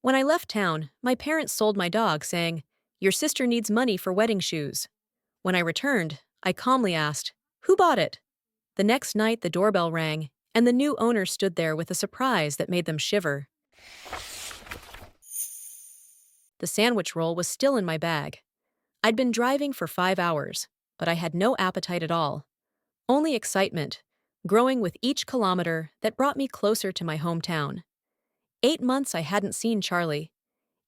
When I left town, my parents sold my dog, saying, "Your sister needs money for wedding shoes." When I returned, I calmly asked, "Who bought it?" The next night, the doorbell rang, and the new owner stood there with a surprise that made them shiver. The sandwich roll was still in my bag. I'd been driving for 5 hours, but I had no appetite at all. Only excitement, growing with each kilometer that brought me closer to my hometown. 8 months I hadn't seen Charlie.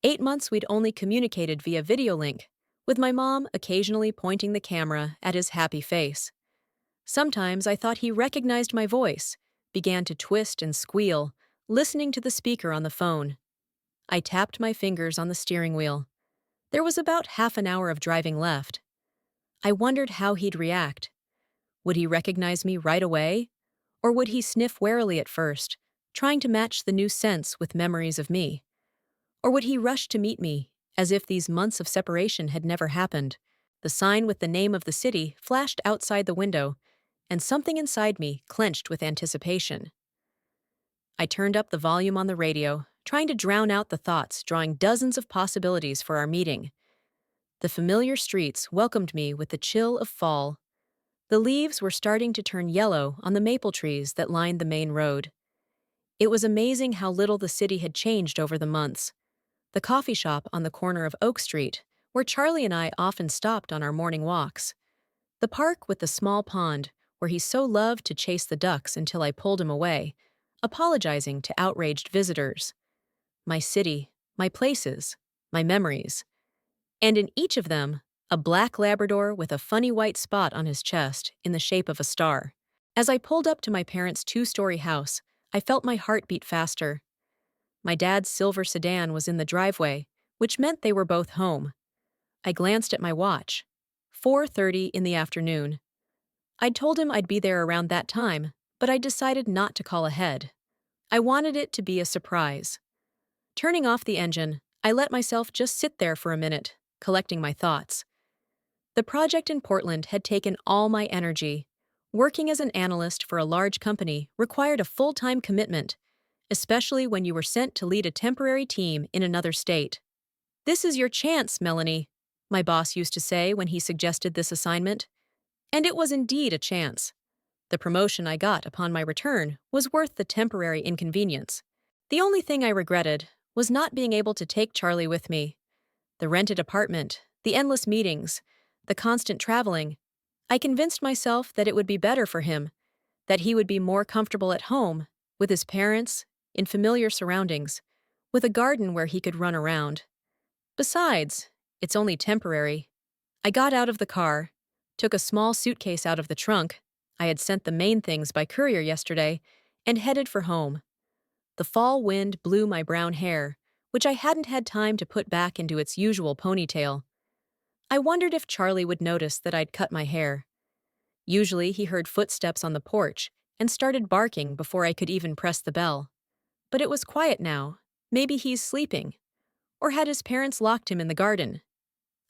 8 months we'd only communicated via video link, with my mom occasionally pointing the camera at his happy face. Sometimes I thought he recognized my voice, began to twist and squeal, listening to the speaker on the phone. I tapped my fingers on the steering wheel. There was about half an hour of driving left. I wondered how he'd react. Would he recognize me right away? Or would he sniff warily at first, trying to match the new scents with memories of me? Or would he rush to meet me, as if these months of separation had never happened? The sign with the name of the city flashed outside the window, and something inside me clenched with anticipation. I turned up the volume on the radio, trying to drown out the thoughts, drawing dozens of possibilities for our meeting. The familiar streets welcomed me with the chill of fall. The leaves were starting to turn yellow on the maple trees that lined the main road. It was amazing how little the city had changed over the months. The coffee shop on the corner of Oak Street, where Charlie and I often stopped on our morning walks. The park with the small pond, where he so loved to chase the ducks until I pulled him away, apologizing to outraged visitors. My city, my places, my memories. And in each of them, a black Labrador with a funny white spot on his chest in the shape of a star. As I pulled up to my parents' two-story house, I felt my heart beat faster. My dad's silver sedan was in the driveway, which meant they were both home. I glanced at my watch. 4:30 in the afternoon. I'd told him I'd be there around that time, but I decided not to call ahead. I wanted it to be a surprise. Turning off the engine, I let myself just sit there for a minute, collecting my thoughts. The project in Portland had taken all my energy. Working as an analyst for a large company required a full-time commitment, especially when you were sent to lead a temporary team in another state. "This is your chance, Melanie," my boss used to say when he suggested this assignment. And it was indeed a chance. The promotion I got upon my return was worth the temporary inconvenience. The only thing I regretted was not being able to take Charlie with me. The rented apartment, the endless meetings, the constant traveling. I convinced myself that it would be better for him, that he would be more comfortable at home, with his parents, in familiar surroundings, with a garden where he could run around. Besides, it's only temporary. I got out of the car, took a small suitcase out of the trunk — I had sent the main things by courier yesterday — and headed for home. The fall wind blew my brown hair, which I hadn't had time to put back into its usual ponytail. I wondered if Charlie would notice that I'd cut my hair. Usually he heard footsteps on the porch and started barking before I could even press the bell. But it was quiet now. Maybe he's sleeping. Or had his parents locked him in the garden?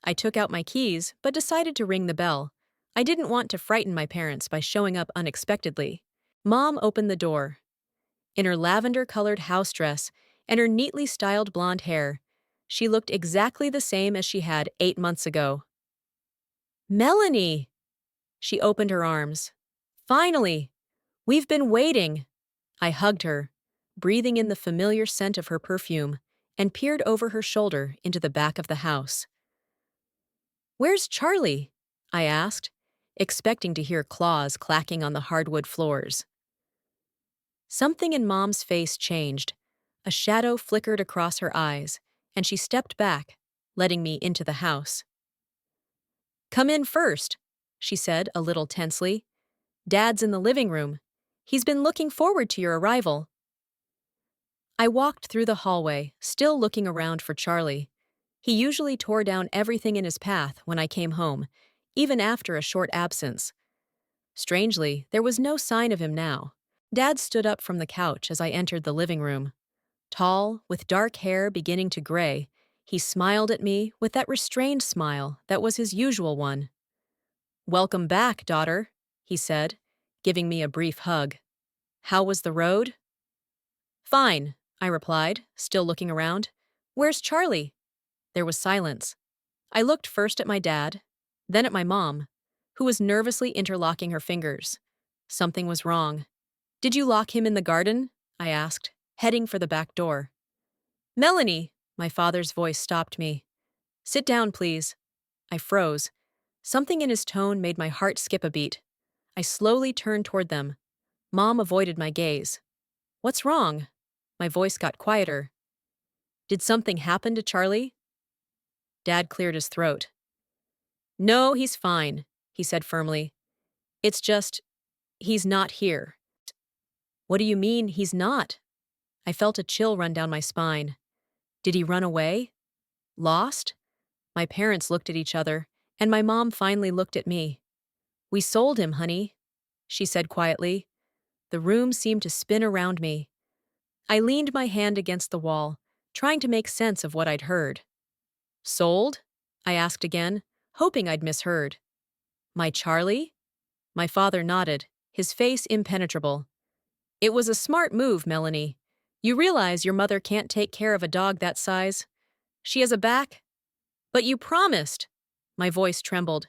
I took out my keys, but decided to ring the bell. I didn't want to frighten my parents by showing up unexpectedly. Mom opened the door. In her lavender-colored house dress and her neatly styled blonde hair, she looked exactly the same as she had 8 months ago. "Melanie!" She opened her arms. "Finally! We've been waiting!" I hugged her, breathing in the familiar scent of her perfume, and peered over her shoulder into the back of the house. "Where's Charlie?" I asked, expecting to hear claws clacking on the hardwood floors. Something in Mom's face changed. A shadow flickered across her eyes, and she stepped back, letting me into the house. "Come in first," she said a little tensely. "Dad's in the living room. He's been looking forward to your arrival." I walked through the hallway, still looking around for Charlie. He usually tore down everything in his path when I came home, even after a short absence. Strangely, there was no sign of him now. Dad stood up from the couch as I entered the living room. Tall, with dark hair beginning to gray, he smiled at me with that restrained smile that was his usual one. "Welcome back, daughter," he said, giving me a brief hug. "How was the road?" "Fine," I replied, still looking around. Where's Charlie? There was silence. I looked first at my dad, then at my mom, who was nervously interlocking her fingers. Something was wrong. Did you lock him in the garden? I asked, heading for the back door. Melanie, my father's voice stopped me. Sit down, please. I froze. Something in his tone made my heart skip a beat. I slowly turned toward them. Mom avoided my gaze. What's wrong? My voice got quieter. Did something happen to Charlie? Dad cleared his throat. No, he's fine, he said firmly. It's just, he's not here. What do you mean, he's not? I felt a chill run down my spine. Did he run away? Lost? My parents looked at each other, and my mom finally looked at me. We sold him, honey, she said quietly. The room seemed to spin around me. I leaned my hand against the wall, trying to make sense of what I'd heard. Sold? I asked again, hoping I'd misheard. My Charlie? My father nodded, his face impenetrable. It was a smart move, Melanie. You realize your mother can't take care of a dog that size? She has a back? But you promised. My voice trembled.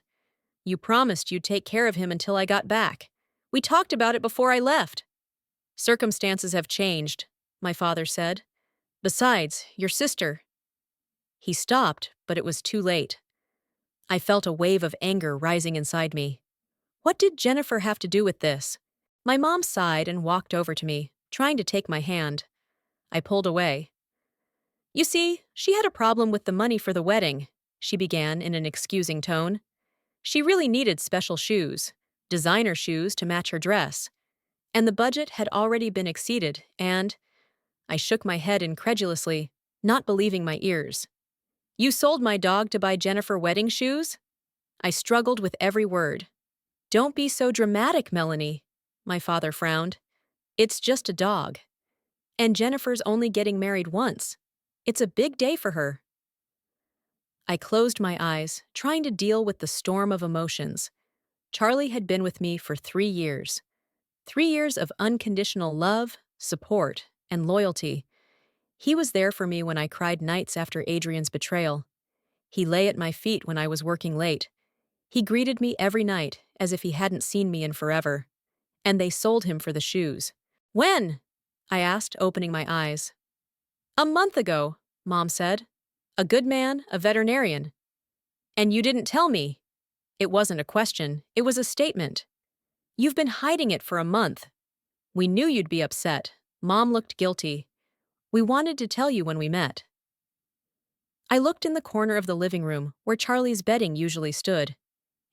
You promised you'd take care of him until I got back. We talked about it before I left. Circumstances have changed, my father said. Besides, your sister. He stopped, but it was too late. I felt a wave of anger rising inside me. What did Jennifer have to do with this? My mom sighed and walked over to me, trying to take my hand. I pulled away. You see, she had a problem with the money for the wedding, she began in an excusing tone. She really needed special shoes, designer shoes to match her dress. And the budget had already been exceeded, and I shook my head incredulously, not believing my ears. You sold my dog to buy Jennifer wedding shoes? I struggled with every word. Don't be so dramatic, Melanie, my father frowned. It's just a dog. And Jennifer's only getting married once. It's a big day for her. I closed my eyes, trying to deal with the storm of emotions. Charlie had been with me for 3 years. 3 years of unconditional love, support, and loyalty. He was there for me when I cried nights after Adrian's betrayal. He lay at my feet when I was working late. He greeted me every night as if he hadn't seen me in forever. And they sold him for the shoes. When? I asked, opening my eyes. A month ago, Mom said. A good man, a veterinarian. And you didn't tell me. It wasn't a question, it was a statement. You've been hiding it for a month. We knew you'd be upset. Mom looked guilty. We wanted to tell you when we met. I looked in the corner of the living room where Charlie's bedding usually stood.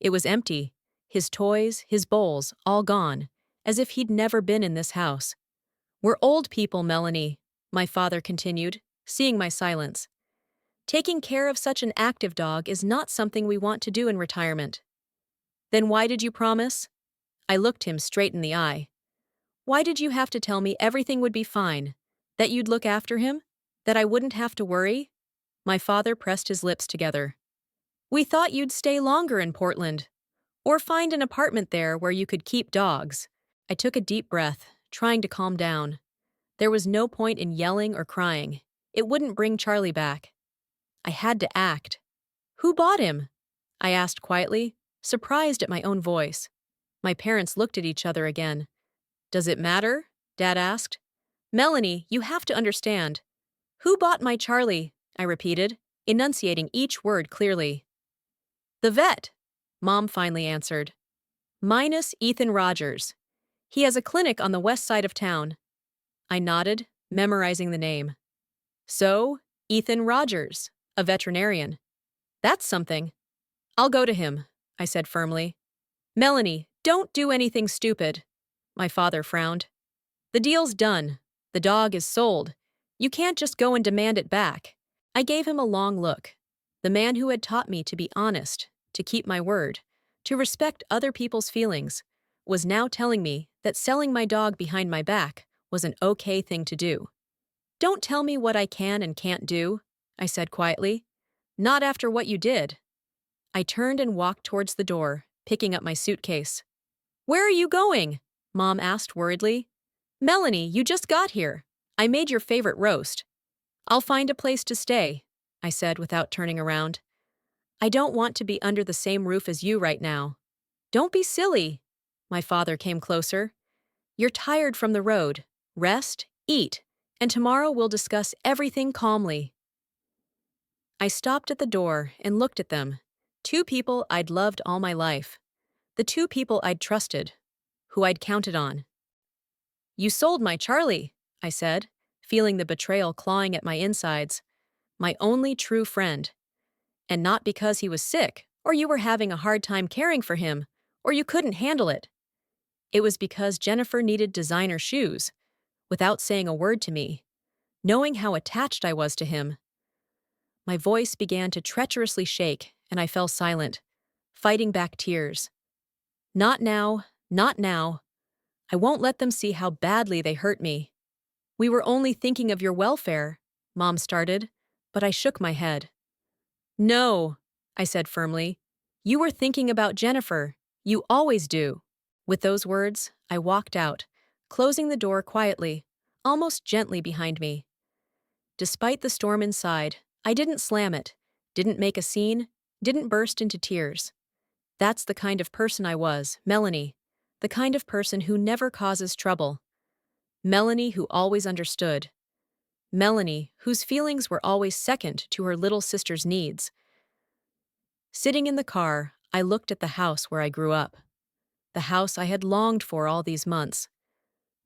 It was empty, his toys, his bowls, all gone, as if he'd never been in this house. We're old people, Melanie, my father continued, seeing my silence. Taking care of such an active dog is not something we want to do in retirement. Then why did you promise? I looked him straight in the eye. Why did you have to tell me everything would be fine? That you'd look after him? That I wouldn't have to worry? My father pressed his lips together. We thought you'd stay longer in Portland. Or find an apartment there where you could keep dogs. I took a deep breath, trying to calm down. There was no point in yelling or crying. It wouldn't bring Charlie back. I had to act. Who bought him? I asked quietly, surprised at my own voice. My parents looked at each other again. Does it matter? Dad asked. Melanie, you have to understand. Who bought my Charlie? I repeated, enunciating each word clearly. The vet, Mom finally answered. Minus Ethan Rogers. He has a clinic on the west side of town. I nodded, memorizing the name. So, Ethan Rogers, a veterinarian. That's something. I'll go to him, I said firmly. Melanie, don't do anything stupid. My father frowned. The deal's done. The dog is sold. You can't just go and demand it back. I gave him a long look. The man who had taught me to be honest, to keep my word, to respect other people's feelings, was now telling me that selling my dog behind my back was an okay thing to do. Don't tell me what I can and can't do, I said quietly. Not after what you did. I turned and walked towards the door, picking up my suitcase. Where are you going? Mom asked worriedly. Melanie, you just got here. I made your favorite roast. I'll find a place to stay, I said without turning around. I don't want to be under the same roof as you right now. Don't be silly. My father came closer. You're tired from the road. Rest, eat, and tomorrow we'll discuss everything calmly. I stopped at the door and looked at them. Two people I'd loved all my life. The two people I'd trusted, who I'd counted on. You sold my Charlie, I said, feeling the betrayal clawing at my insides. My only true friend. And not because he was sick, or you were having a hard time caring for him, or you couldn't handle it. It was because Jennifer needed designer shoes, without saying a word to me, knowing how attached I was to him. My voice began to treacherously shake, and I fell silent, fighting back tears. Not now, not now. I won't let them see how badly they hurt me. We were only thinking of your welfare, Mom started, but I shook my head. No, I said firmly. You were thinking about Jennifer. You always do. With those words, I walked out, closing the door quietly, almost gently behind me. Despite the storm inside, I didn't slam it, didn't make a scene, didn't burst into tears. That's the kind of person I was, Melanie, the kind of person who never causes trouble. Melanie who always understood. Melanie whose feelings were always second to her little sister's needs. Sitting in the car, I looked at the house where I grew up. The house I had longed for all these months.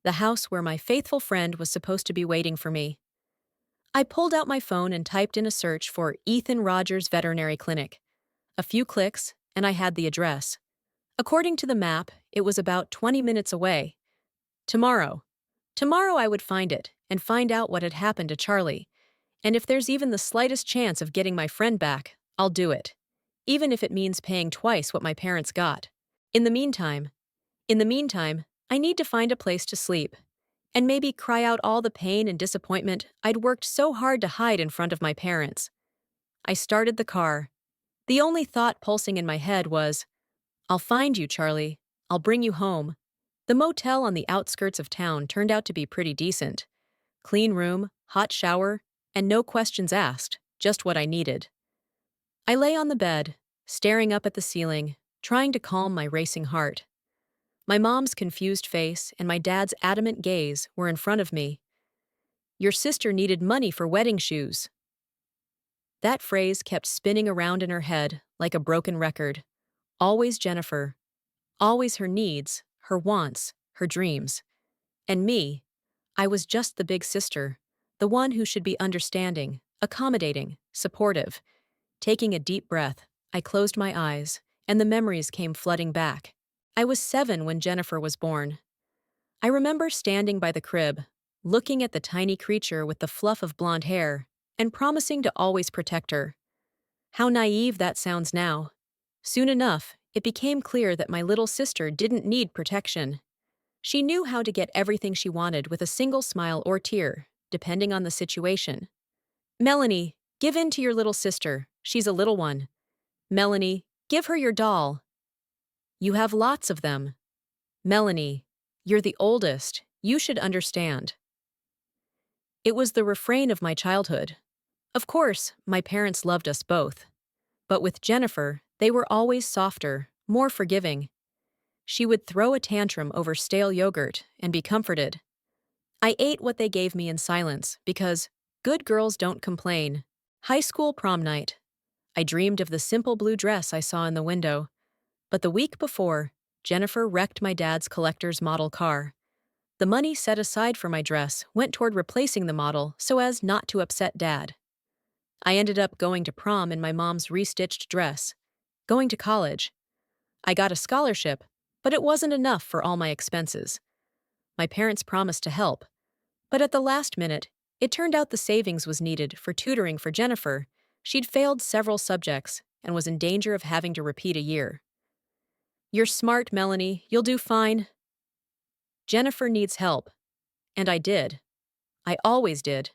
The house where my faithful friend was supposed to be waiting for me. I pulled out my phone and typed in a search for Ethan Rogers Veterinary Clinic. A few clicks, and I had the address. According to the map, it was about 20 minutes away. Tomorrow. Tomorrow I would find it and find out what had happened to Charlie. And if there's even the slightest chance of getting my friend back, I'll do it. Even if it means paying twice what my parents got. In the meantime, I need to find a place to sleep. And maybe cry out all the pain and disappointment I'd worked so hard to hide in front of my parents. I started the car. The only thought pulsing in my head was, I'll find you, Charlie. I'll bring you home. The motel on the outskirts of town turned out to be pretty decent. Clean room, hot shower, and no questions asked, just what I needed. I lay on the bed, staring up at the ceiling, trying to calm my racing heart. My mom's confused face and my dad's adamant gaze were in front of me. Your sister needed money for wedding shoes. That phrase kept spinning around in her head like a broken record. Always Jennifer. Always her needs, her wants, her dreams. And me, I was just the big sister, the one who should be understanding, accommodating, supportive. Taking a deep breath, I closed my eyes, and the memories came flooding back. I was 7 when Jennifer was born. I remember standing by the crib, looking at the tiny creature with the fluff of blonde hair, and promising to always protect her. How naive that sounds now. Soon enough, it became clear that my little sister didn't need protection. She knew how to get everything she wanted with a single smile or tear, depending on the situation. Melanie, give in to your little sister. She's a little one. Melanie, give her your doll. You have lots of them. Melanie, you're the oldest. You should understand. It was the refrain of my childhood. Of course, my parents loved us both. But with Jennifer, they were always softer, more forgiving. She would throw a tantrum over stale yogurt and be comforted. I ate what they gave me in silence because good girls don't complain. High school prom night. I dreamed of the simple blue dress I saw in the window. But the week before, Jennifer wrecked my dad's collector's model car. The money set aside for my dress went toward replacing the model so as not to upset Dad. I ended up going to prom in my mom's restitched dress. Going to college. I got a scholarship, but it wasn't enough for all my expenses. My parents promised to help, but at the last minute, it turned out the savings was needed for tutoring for Jennifer. She'd failed several subjects and was in danger of having to repeat a year. You're smart, Melanie. You'll do fine. Jennifer needs help. And I did. I always did.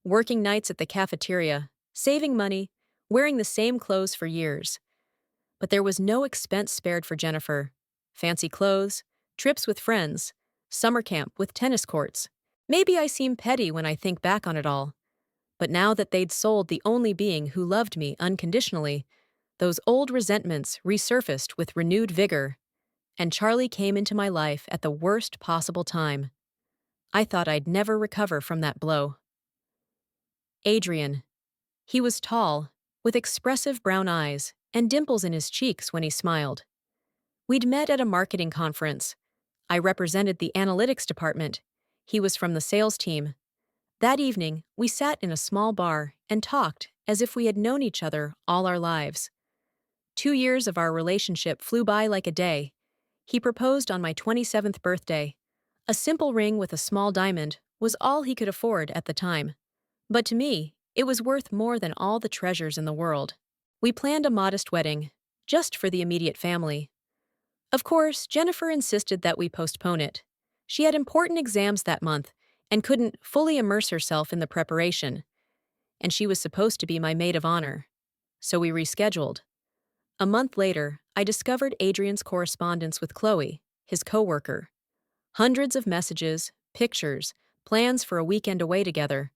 Working nights at the cafeteria, saving money, wearing the same clothes for years. But there was no expense spared for Jennifer. Fancy clothes, trips with friends, summer camp with tennis courts. Maybe I seem petty when I think back on it all. But now that they'd sold the only being who loved me unconditionally, those old resentments resurfaced with renewed vigor, and Charlie came into my life at the worst possible time. I thought I'd never recover from that blow. Adrian. He was tall, with expressive brown eyes and dimples in his cheeks when he smiled. We'd met at a marketing conference. I represented the analytics department. He was from the sales team. That evening, we sat in a small bar and talked as if we had known each other all our lives. 2 years of our relationship flew by like a day. He proposed on my 27th birthday. A simple ring with a small diamond was all he could afford at the time. But to me, it was worth more than all the treasures in the world. We planned a modest wedding, just for the immediate family. Of course, Jennifer insisted that we postpone it. She had important exams that month and couldn't fully immerse herself in the preparation. And she was supposed to be my maid of honor. So we rescheduled. A month later, I discovered Adrian's correspondence with Chloe, his coworker. Hundreds of messages, pictures, plans for a weekend away together.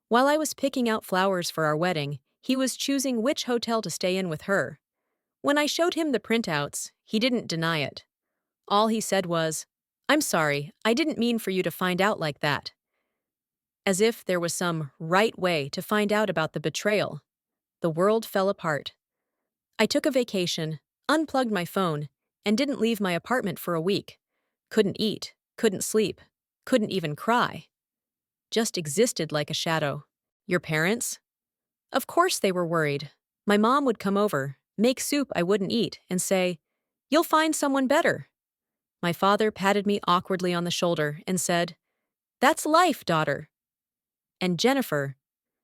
While I was picking out flowers for our wedding, he was choosing which hotel to stay in with her. When I showed him the printouts, he didn't deny it. All he said was, "I'm sorry, I didn't mean for you to find out like that." As if there was some right way to find out about the betrayal. The world fell apart. I took a vacation, unplugged my phone, and didn't leave my apartment for a week. Couldn't eat, couldn't sleep, couldn't even cry. Just existed like a shadow. Your parents? Of course they were worried. My mom would come over, make soup I wouldn't eat, and say, "You'll find someone better." My father patted me awkwardly on the shoulder and said, "That's life, daughter." And Jennifer,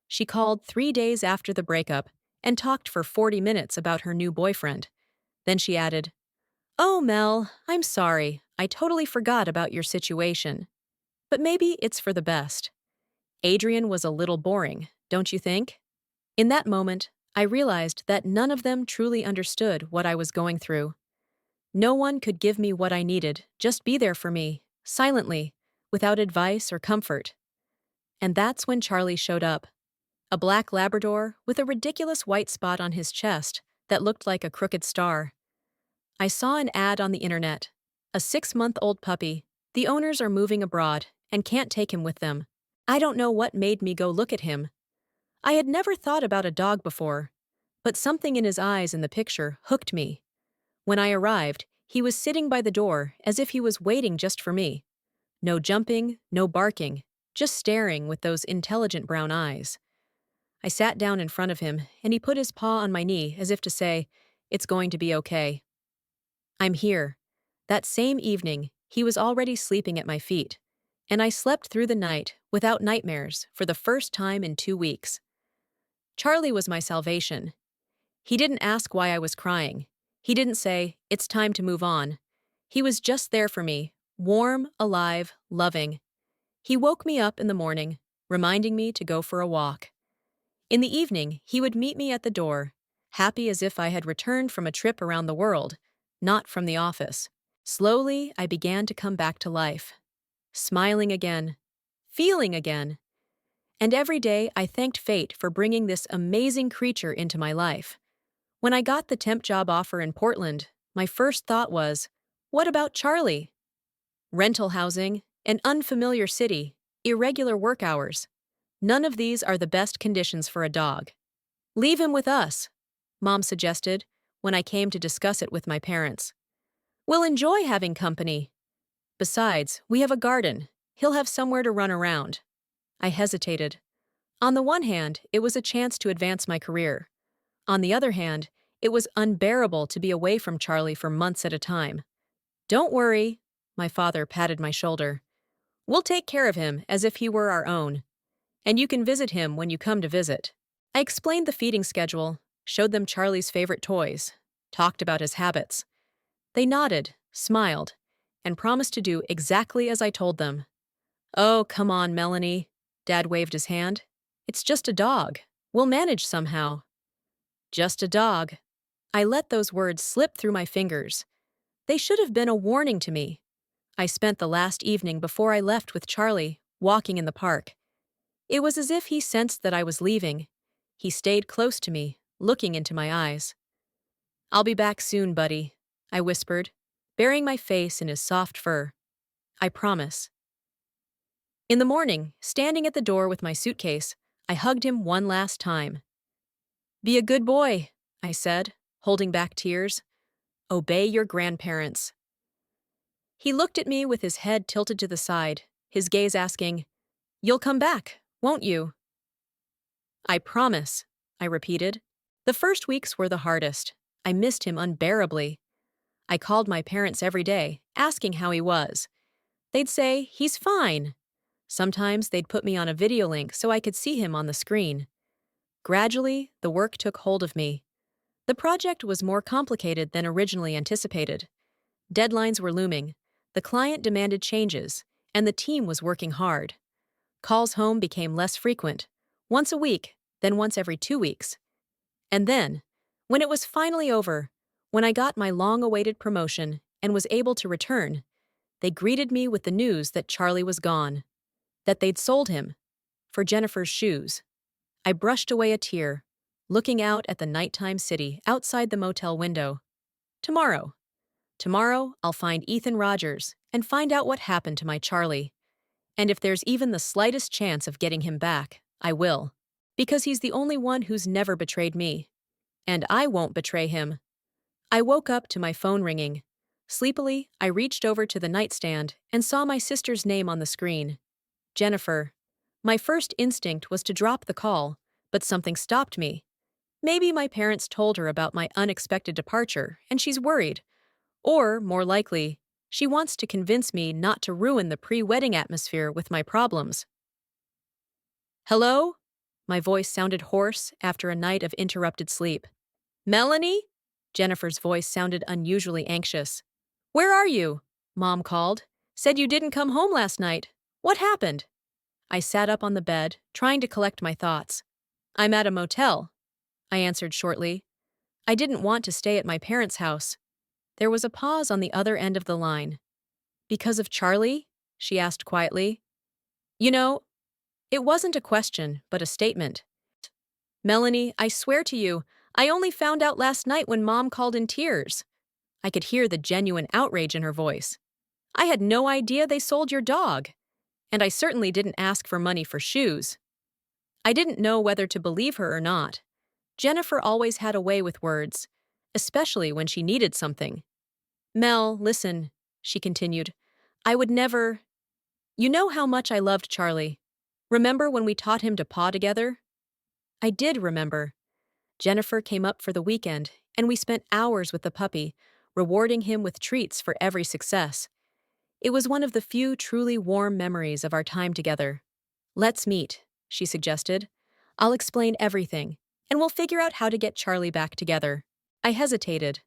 she called 3 days after the breakup and talked for 40 minutes about her new boyfriend. Then she added, "Oh, Mel, I'm sorry. I totally forgot about your situation. But maybe it's for the best." Adrian was a little boring, don't you think? In that moment, I realized that none of them truly understood what I was going through. No one could give me what I needed, just be there for me, silently, without advice or comfort. And that's when Charlie showed up. A black Labrador with a ridiculous white spot on his chest that looked like a crooked star. I saw an ad on the internet. A 6-month-old puppy. The owners are moving abroad and can't take him with them. I don't know what made me go look at him. I had never thought about a dog before, but something in his eyes in the picture hooked me. When I arrived, he was sitting by the door as if he was waiting just for me. No jumping, no barking, just staring with those intelligent brown eyes. I sat down in front of him, and he put his paw on my knee as if to say, "It's going to be okay." I'm here. That same evening, he was already sleeping at my feet, and I slept through the night without nightmares for the first time in 2 weeks. Charlie was my salvation. He didn't ask why I was crying. He didn't say, "It's time to move on." He was just there for me, warm, alive, loving. He woke me up in the morning, reminding me to go for a walk. In the evening, he would meet me at the door, happy as if I had returned from a trip around the world, not from the office. Slowly, I began to come back to life. Smiling again, feeling again. And every day, I thanked fate for bringing this amazing creature into my life. When I got the temp job offer in Portland, my first thought was, what about Charlie? Rental housing, an unfamiliar city, irregular work hours. None of these are the best conditions for a dog. "Leave him with us," Mom suggested when I came to discuss it with my parents. "We'll enjoy having company. Besides, we have a garden. He'll have somewhere to run around." I hesitated. On the one hand, it was a chance to advance my career. On the other hand, it was unbearable to be away from Charlie for months at a time. "Don't worry," my father patted my shoulder. "We'll take care of him as if he were our own. And you can visit him when you come to visit." I explained the feeding schedule, showed them Charlie's favorite toys, talked about his habits. They nodded, smiled, and promised to do exactly as I told them. "Oh, come on, Melanie," Dad waved his hand. "It's just a dog. We'll manage somehow." Just a dog. I let those words slip through my fingers. They should have been a warning to me. I spent the last evening before I left with Charlie, walking in the park. It was as if he sensed that I was leaving. He stayed close to me, looking into my eyes. "I'll be back soon, buddy," I whispered, burying my face in his soft fur. "I promise." In the morning, standing at the door with my suitcase, I hugged him one last time. "Be a good boy," I said, holding back tears. "Obey your grandparents." He looked at me with his head tilted to the side, his gaze asking, "You'll come back, won't you?" "I promise," I repeated. The first weeks were the hardest. I missed him unbearably. I called my parents every day, asking how he was. They'd say, "He's fine." Sometimes they'd put me on a video link so I could see him on the screen. Gradually, the work took hold of me. The project was more complicated than originally anticipated. Deadlines were looming, the client demanded changes, and the team was working hard. Calls home became less frequent, once a week, then once every 2 weeks. And then, when it was finally over, when I got my long-awaited promotion and was able to return, they greeted me with the news that Charlie was gone, that they'd sold him for Jennifer's shoes. I brushed away a tear, looking out at the nighttime city outside the motel window. Tomorrow, I'll find Ethan Rogers and find out what happened to my Charlie. And if there's even the slightest chance of getting him back, I will. Because he's the only one who's never betrayed me. And I won't betray him. I woke up to my phone ringing. Sleepily, I reached over to the nightstand and saw my sister's name on the screen. Jennifer. My first instinct was to drop the call, but something stopped me. Maybe my parents told her about my unexpected departure, and she's worried. Or, more likely, she wants to convince me not to ruin the pre-wedding atmosphere with my problems. "Hello?" My voice sounded hoarse after a night of interrupted sleep. "Melanie?" Jennifer's voice sounded unusually anxious. "Where are you?" Mom called. "Said you didn't come home last night. What happened?" I sat up on the bed, trying to collect my thoughts. "I'm at a motel," I answered shortly. I didn't want to stay at my parents' house. There was a pause on the other end of the line. "Because of Charlie?" she asked quietly. You know, it wasn't a question, but a statement. "Melanie, I swear to you, I only found out last night when Mom called in tears." I could hear the genuine outrage in her voice. "I had no idea they sold your dog. And I certainly didn't ask for money for shoes." I didn't know whether to believe her or not. Jennifer always had a way with words, especially when she needed something. "Mel, listen," she continued. "I would never. You know how much I loved Charlie. Remember when we taught him to paw together?" I did remember. Jennifer came up for the weekend, and we spent hours with the puppy, rewarding him with treats for every success. It was one of the few truly warm memories of our time together. "Let's meet," she suggested. "I'll explain everything, and we'll figure out how to get Charlie back together." I hesitated.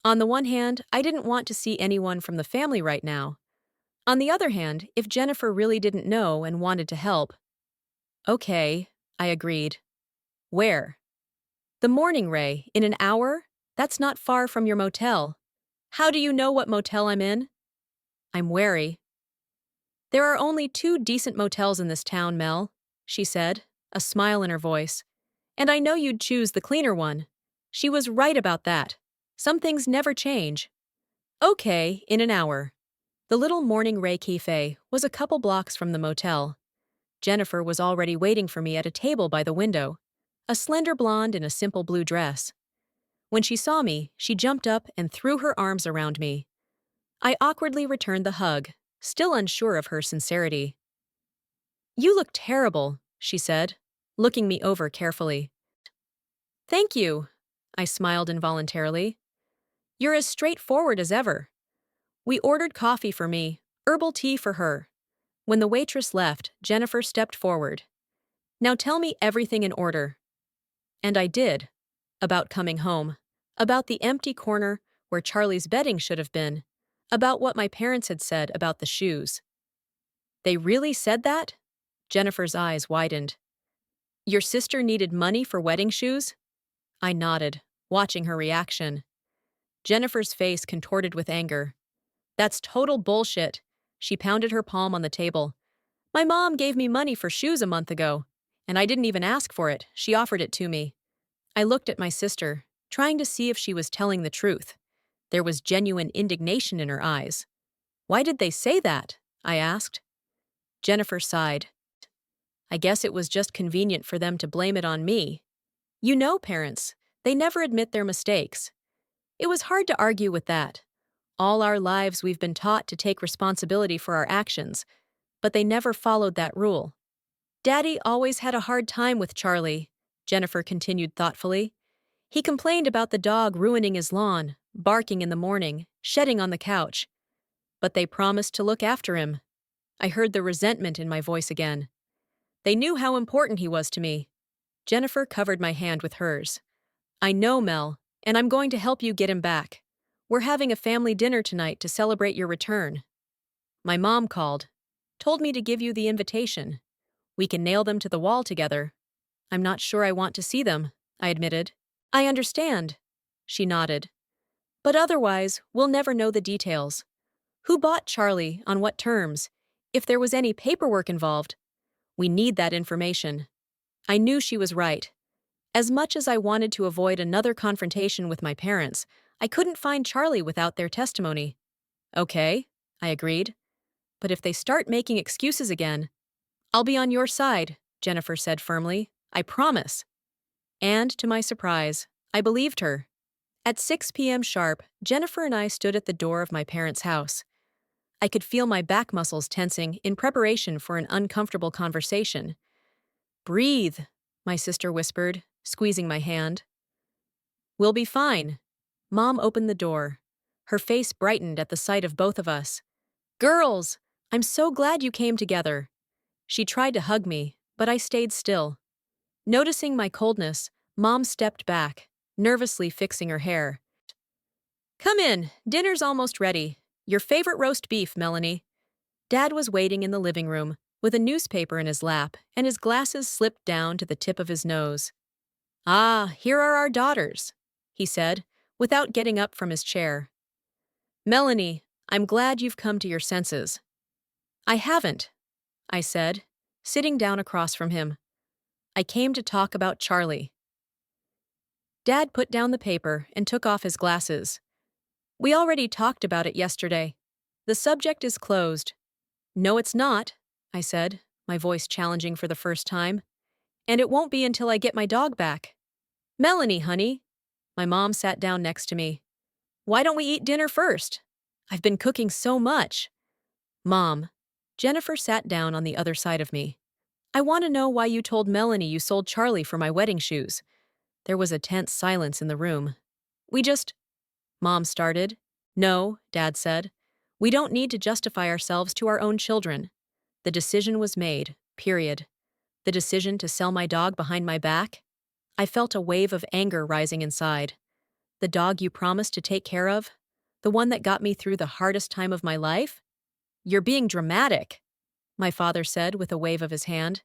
On the one hand, I didn't want to see anyone from the family right now. On the other hand, if Jennifer really didn't know and wanted to help. "Okay," I agreed. "Where?" "The Morning Ray, in an hour? That's not far from your motel." "How do you know what motel I'm in?" "I'm wary." "There are only 2 decent motels in this town, Mel," she said, a smile in her voice. "And I know you'd choose the cleaner one." She was right about that. Some things never change. "Okay, in an hour." The little Morning Ray Cafe was a couple blocks from the motel. Jennifer was already waiting for me at a table by the window, a slender blonde in a simple blue dress. When she saw me, she jumped up and threw her arms around me. I awkwardly returned the hug, still unsure of her sincerity. "You look terrible," she said, looking me over carefully. "Thank you," I smiled involuntarily. "You're as straightforward as ever." We ordered coffee for me, herbal tea for her. When the waitress left, Jennifer stepped forward. "Now tell me everything in order." And I did. About coming home. About the empty corner where Charlie's bedding should have been. About what my parents had said about the shoes. "They really said that?" Jennifer's eyes widened. "Your sister needed money for wedding shoes?" I nodded, watching her reaction. Jennifer's face contorted with anger. "That's total bullshit." She pounded her palm on the table. My mom gave me money for shoes a month ago, and I didn't even ask for it. She offered it to me. I looked at my sister, trying to see if she was telling the truth. There was genuine indignation in her eyes. Why did they say that? I asked. Jennifer sighed. I guess it was just convenient for them to blame it on me. You know parents, they never admit their mistakes. It was hard to argue with that. All our lives we've been taught to take responsibility for our actions, but they never followed that rule. Daddy always had a hard time with Charlie, Jennifer continued thoughtfully. He complained about the dog ruining his lawn, barking in the morning, shedding on the couch. But they promised to look after him. I heard the resentment in my voice again. They knew how important he was to me. Jennifer covered my hand with hers. I know, Mel, and I'm going to help you get him back. We're having a family dinner tonight to celebrate your return. My mom called, told me to give you the invitation. We can nail them to the wall together. I'm not sure I want to see them, I admitted. I understand, she nodded. But otherwise, we'll never know the details. Who bought Charlie, on what terms, if there was any paperwork involved? We need that information. I knew she was right. As much as I wanted to avoid another confrontation with my parents, I couldn't find Charlie without their testimony. Okay, I agreed. But if they start making excuses again, I'll be on your side, Jennifer said firmly. I promise. And, to my surprise, I believed her. At 6 p.m. sharp, Jennifer and I stood at the door of my parents' house. I could feel my back muscles tensing in preparation for an uncomfortable conversation. Breathe, my sister whispered, squeezing my hand. We'll be fine. Mom opened the door. Her face brightened at the sight of both of us. Girls, I'm so glad you came together. She tried to hug me, but I stayed still. Noticing my coldness, Mom stepped back, nervously fixing her hair. Come in, dinner's almost ready. Your favorite roast beef, Melanie. Dad was waiting in the living room, with a newspaper in his lap, and his glasses slipped down to the tip of his nose. Ah, here are our daughters, he said, without getting up from his chair. Melanie, I'm glad you've come to your senses. I haven't, I said, sitting down across from him. I came to talk about Charlie. Dad put down the paper and took off his glasses. We already talked about it yesterday. The subject is closed. No, it's not, I said, my voice challenging for the first time. And it won't be until I get my dog back. Melanie, honey. My mom sat down next to me. Why don't we eat dinner first? I've been cooking so much. Mom. Jennifer sat down on the other side of me. I want to know why you told Melanie you sold Charlie for my wedding shoes. There was a tense silence in the room. Mom started. No, Dad said. We don't need to justify ourselves to our own children. The decision was made, period. The decision to sell my dog behind my back? I felt a wave of anger rising inside. The dog you promised to take care of? The one that got me through the hardest time of my life? You're being dramatic, my father said with a wave of his hand.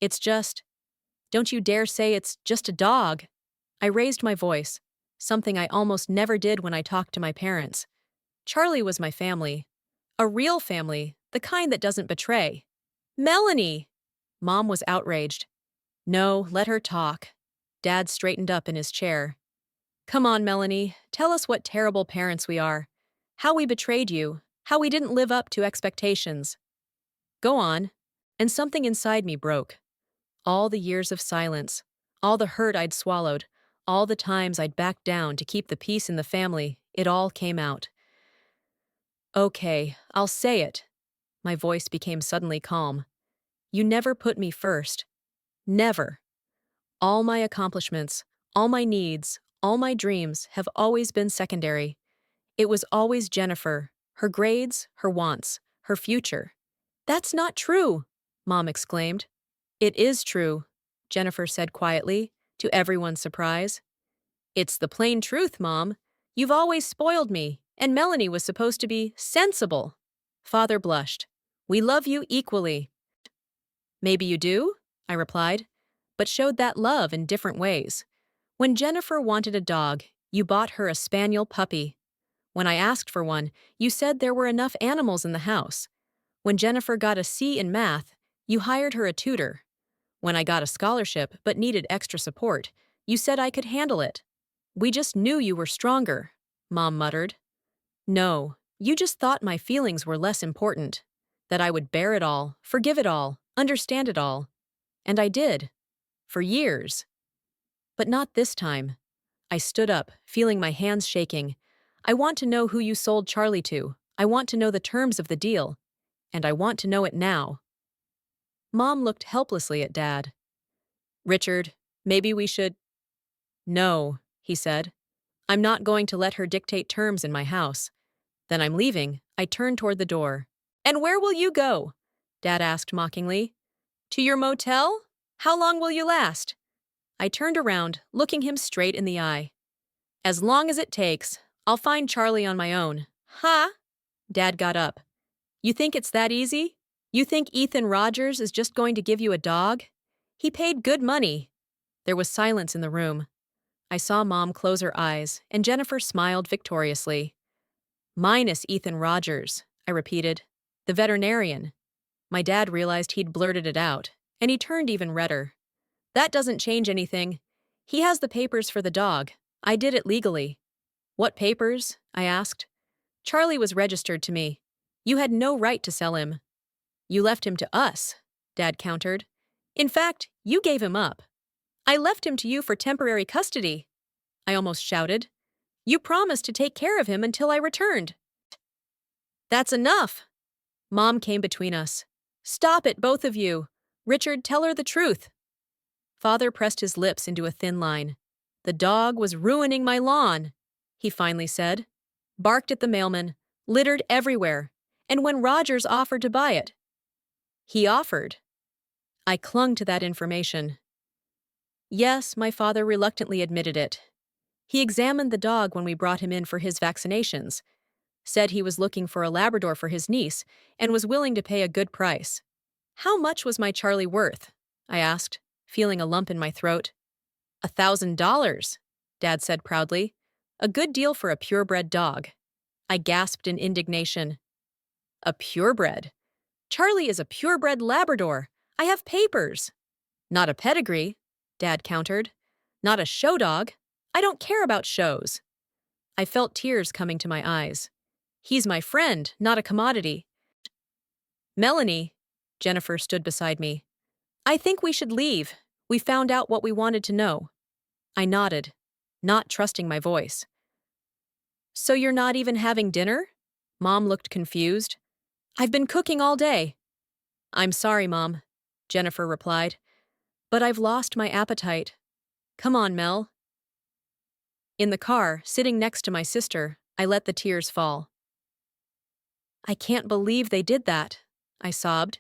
It's just… Don't you dare say it's just a dog. I raised my voice, something I almost never did when I talked to my parents. Charlie was my family. A real family, the kind that doesn't betray. Melanie! Mom was outraged. No, let her talk. Dad straightened up in his chair. Come on, Melanie, tell us what terrible parents we are. How we betrayed you. How we didn't live up to expectations. Go on. And something inside me broke. All the years of silence, all the hurt I'd swallowed, all the times I'd backed down to keep the peace in the family, it all came out. Okay, I'll say it. My voice became suddenly calm. You never put me first. Never. All my accomplishments, all my needs, all my dreams have always been secondary. It was always Jennifer, her grades, her wants, her future. That's not true, Mom exclaimed. It is true, Jennifer said quietly, to everyone's surprise. It's the plain truth, Mom. You've always spoiled me, and Melanie was supposed to be sensible. Father blushed. We love you equally. Maybe you do, I replied, but showed that love in different ways. When Jennifer wanted a dog, you bought her a spaniel puppy. When I asked for one, you said there were enough animals in the house. When Jennifer got a C in math, You hired her a tutor. When I got a scholarship but needed extra support, you said I could handle it. We just knew you were stronger, Mom muttered. No, you just thought my feelings were less important. That I would bear it all, forgive it all, understand it all. And I did. For years. But not this time. I stood up, feeling my hands shaking. I want to know who you sold Charlie to. I want to know the terms of the deal. And I want to know it now. Mom looked helplessly at Dad. Richard, maybe we should. No, he said. I'm not going to let her dictate terms in my house. Then I'm leaving. I turned toward the door. And where will you go? Dad asked mockingly. To your motel? How long will you last? I turned around, looking him straight in the eye. As long as it takes. I'll find Charlie on my own. Ha! Dad got up. You think it's that easy? You think Ethan Rogers is just going to give you a dog? He paid good money. There was silence in the room. I saw Mom close her eyes, and Jennifer smiled victoriously. Minus Ethan Rogers, I repeated. The veterinarian. My dad realized he'd blurted it out, and he turned even redder. That doesn't change anything. He has the papers for the dog. I did it legally. What papers? I asked. Charlie was registered to me. You had no right to sell him. You left him to us, Dad countered. In fact, you gave him up. I left him to you for temporary custody, I almost shouted. You promised to take care of him until I returned. That's enough. Mom came between us. Stop it, both of you. Richard, tell her the truth. Father pressed his lips into a thin line. The dog was ruining my lawn, he finally said. Barked at the mailman, littered everywhere, and when Rogers offered to buy it. He offered. I clung to that information. Yes, my father reluctantly admitted it. He examined the dog when we brought him in for his vaccinations, said he was looking for a Labrador for his niece, and was willing to pay a good price. How much was my Charlie worth? I asked, feeling a lump in my throat. $1,000, Dad said proudly. A good deal for a purebred dog. I gasped in indignation. A purebred? Charlie is a purebred Labrador. I have papers. Not a pedigree, Dad countered. Not a show dog. I don't care about shows. I felt tears coming to my eyes. He's my friend, not a commodity. Melanie, Jennifer stood beside me. I think we should leave. We found out what we wanted to know. I nodded, not trusting my voice. So you're not even having dinner? Mom looked confused. I've been cooking all day. I'm sorry, Mom, Jennifer replied. But I've lost my appetite. Come on, Mel. In the car, sitting next to my sister, I let the tears fall. I can't believe they did that, I sobbed.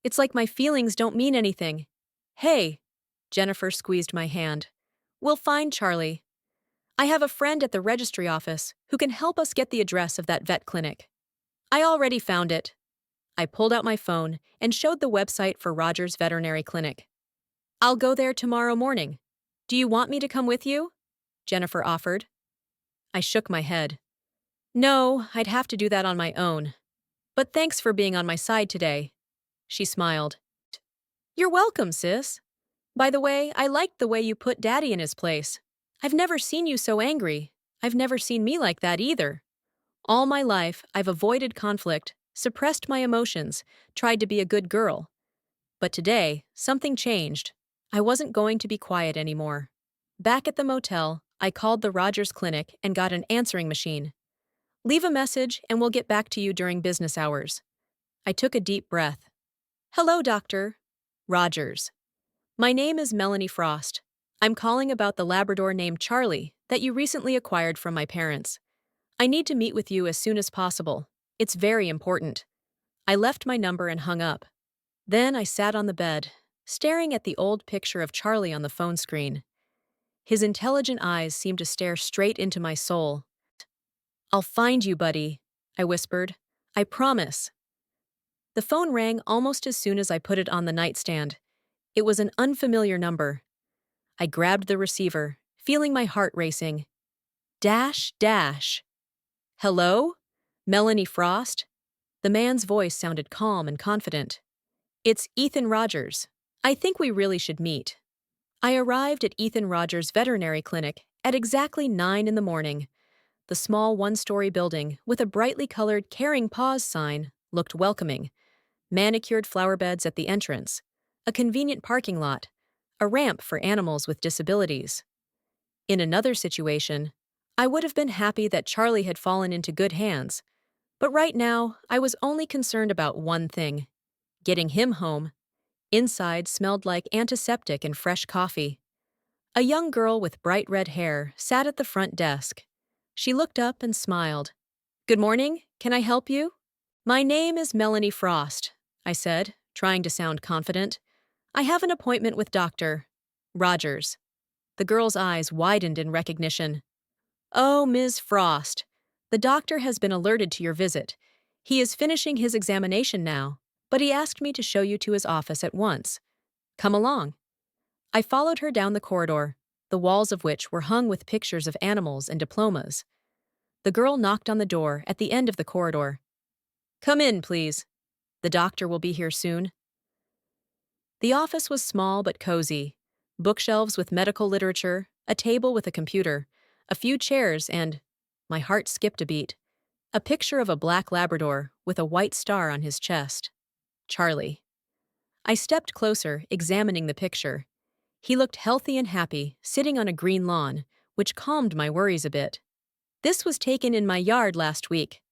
It's like my feelings don't mean anything. Hey, Jennifer squeezed my hand. We'll find Charlie. I have a friend at the registry office who can help us get the address of that vet clinic. I already found it. I pulled out my phone and showed the website for Rogers Veterinary Clinic. I'll go there tomorrow morning. Do you want me to come with you? Jennifer offered. I shook my head. No, I'd have to do that on my own. But thanks for being on my side today. She smiled. You're welcome, sis. By the way, I liked the way you put Daddy in his place. I've never seen you so angry. I've never seen me like that either. All my life, I've avoided conflict, suppressed my emotions, tried to be a good girl. But today, something changed. I wasn't going to be quiet anymore. Back at the motel, I called the Rogers Clinic and got an answering machine. Leave a message and we'll get back to you during business hours. I took a deep breath. Hello, Dr. Rogers. My name is Melanie Frost. I'm calling about the Labrador named Charlie that you recently acquired from my parents. I need to meet with you as soon as possible. It's very important. I left my number and hung up. Then I sat on the bed, staring at the old picture of Charlie on the phone screen. His intelligent eyes seemed to stare straight into my soul. I'll find you, buddy, I whispered. I promise. The phone rang almost as soon as I put it on the nightstand. It was an unfamiliar number. I grabbed the receiver, feeling my heart racing. Dash, dash. Hello? Melanie Frost? The man's voice sounded calm and confident. It's Ethan Rogers. I think we really should meet. I arrived at Ethan Rogers' veterinary clinic at exactly 9 in the morning. The small one-story building, with a brightly colored Caring Paws sign, looked welcoming. Manicured flower beds at the entrance, a convenient parking lot, a ramp for animals with disabilities. In another situation, I would have been happy that Charlie had fallen into good hands, but right now I was only concerned about one thing: getting him home. Inside smelled like antiseptic and fresh coffee. A young girl with bright red hair sat at the front desk. She looked up and smiled. "Good morning, can I help you?" "My name is Melanie Frost," I said, trying to sound confident. "I have an appointment with Dr. Rogers." The girl's eyes widened in recognition. "Oh, Ms. Frost. The doctor has been alerted to your visit. He is finishing his examination now, but he asked me to show you to his office at once. Come along." I followed her down the corridor, the walls of which were hung with pictures of animals and diplomas. The girl knocked on the door at the end of the corridor. "Come in, please. The doctor will be here soon." The office was small but cozy. Bookshelves with medical literature, a table with a computer, a few chairs, and— my heart skipped a beat— a picture of a black Labrador with a white star on his chest. Charlie. I stepped closer, examining the picture. He looked healthy and happy, sitting on a green lawn, which calmed my worries a bit. "This was taken in my yard last week,"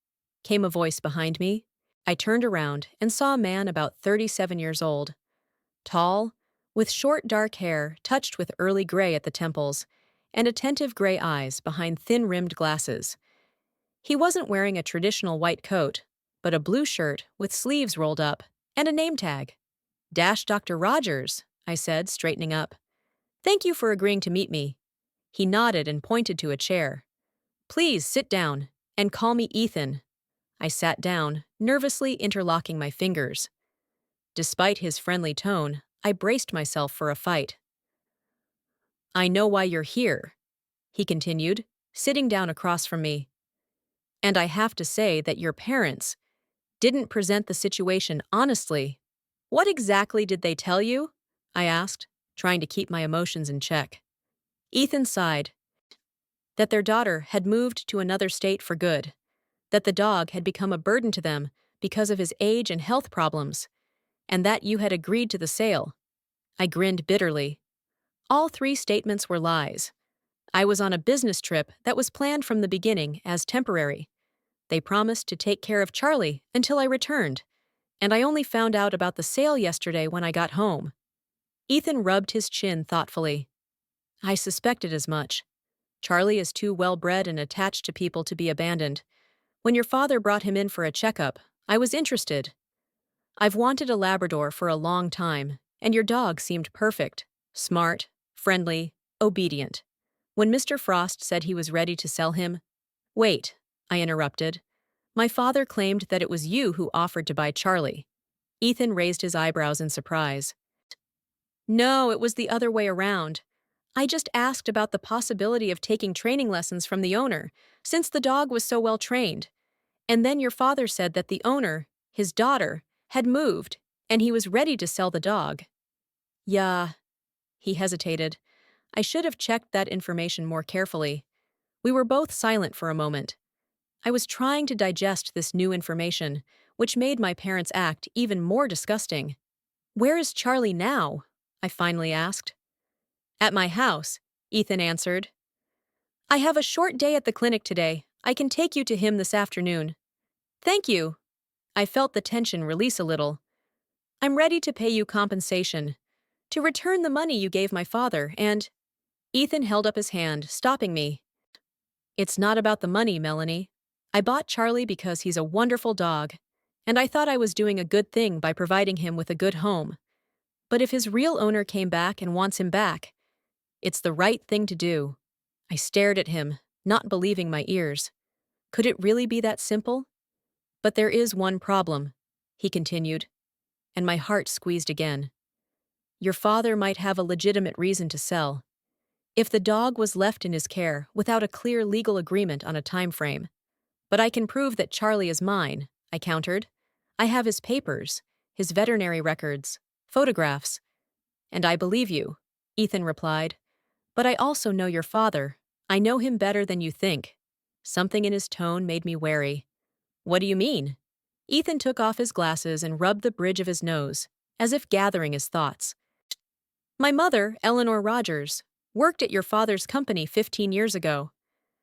came a voice behind me. I turned around and saw a man about 37 years old. Tall, with short dark hair touched with early gray at the temples, and attentive gray eyes behind thin-rimmed glasses. He wasn't wearing a traditional white coat, but a blue shirt with sleeves rolled up, and a name tag. "Dr. Rogers," I said, straightening up. "Thank you for agreeing to meet me." He nodded and pointed to a chair. "Please sit down, and call me Ethan." I sat down, nervously interlocking my fingers. Despite his friendly tone, I braced myself for a fight. "I know why you're here," he continued, sitting down across from me. "And I have to say that your parents didn't present the situation honestly." "What exactly did they tell you?" I asked, trying to keep my emotions in check. Ethan sighed. "That their daughter had moved to another state for good. That the dog had become a burden to them because of his age and health problems. And that you had agreed to the sale." I grinned bitterly. All three statements were lies. I was on a business trip that was planned from the beginning as temporary. They promised to take care of Charlie until I returned, and I only found out about the sale yesterday when I got home. Ethan rubbed his chin thoughtfully. "I suspected as much. Charlie is too well-bred and attached to people to be abandoned. When your father brought him in for a checkup, I was interested. I've wanted a Labrador for a long time, and your dog seemed perfect. Smart, friendly, obedient. When Mr. Frost said he was ready to sell him—" "Wait," I interrupted. "My father claimed that it was you who offered to buy Charlie." Ethan raised his eyebrows in surprise. "No, it was the other way around. I just asked about the possibility of taking training lessons from the owner, since the dog was so well trained. And then your father said that the owner, his daughter, had moved, and he was ready to sell the dog." "Yeah." He hesitated. I should have checked that information more carefully. We were both silent for a moment. I was trying to digest this new information, which made my parents' act even more disgusting. "Where is Charlie now?" I finally asked. "At my house," Ethan answered. "I have a short day at the clinic today. I can take you to him this afternoon." "Thank you." I felt the tension release a little. "I'm ready to pay you compensation, to return the money you gave my father, and—" Ethan held up his hand, stopping me. "It's not about the money, Melanie. I bought Charlie because he's a wonderful dog, and I thought I was doing a good thing by providing him with a good home. But if his real owner came back and wants him back, it's the right thing to do." I stared at him, not believing my ears. Could it really be that simple? "But there is one problem," he continued, and my heart squeezed again. "Your father might have a legitimate reason to sell. If the dog was left in his care without a clear legal agreement on a time frame. But I can prove that Charlie is mine," I countered. "I have his papers, his veterinary records, photographs. And I believe you, Ethan replied. But I also know your father. I know him better than you think. Something in his tone made me wary. What do you mean? Ethan took off his glasses and rubbed the bridge of his nose, as if gathering his thoughts. My mother, Eleanor Rogers, worked at your father's company 15 years ago.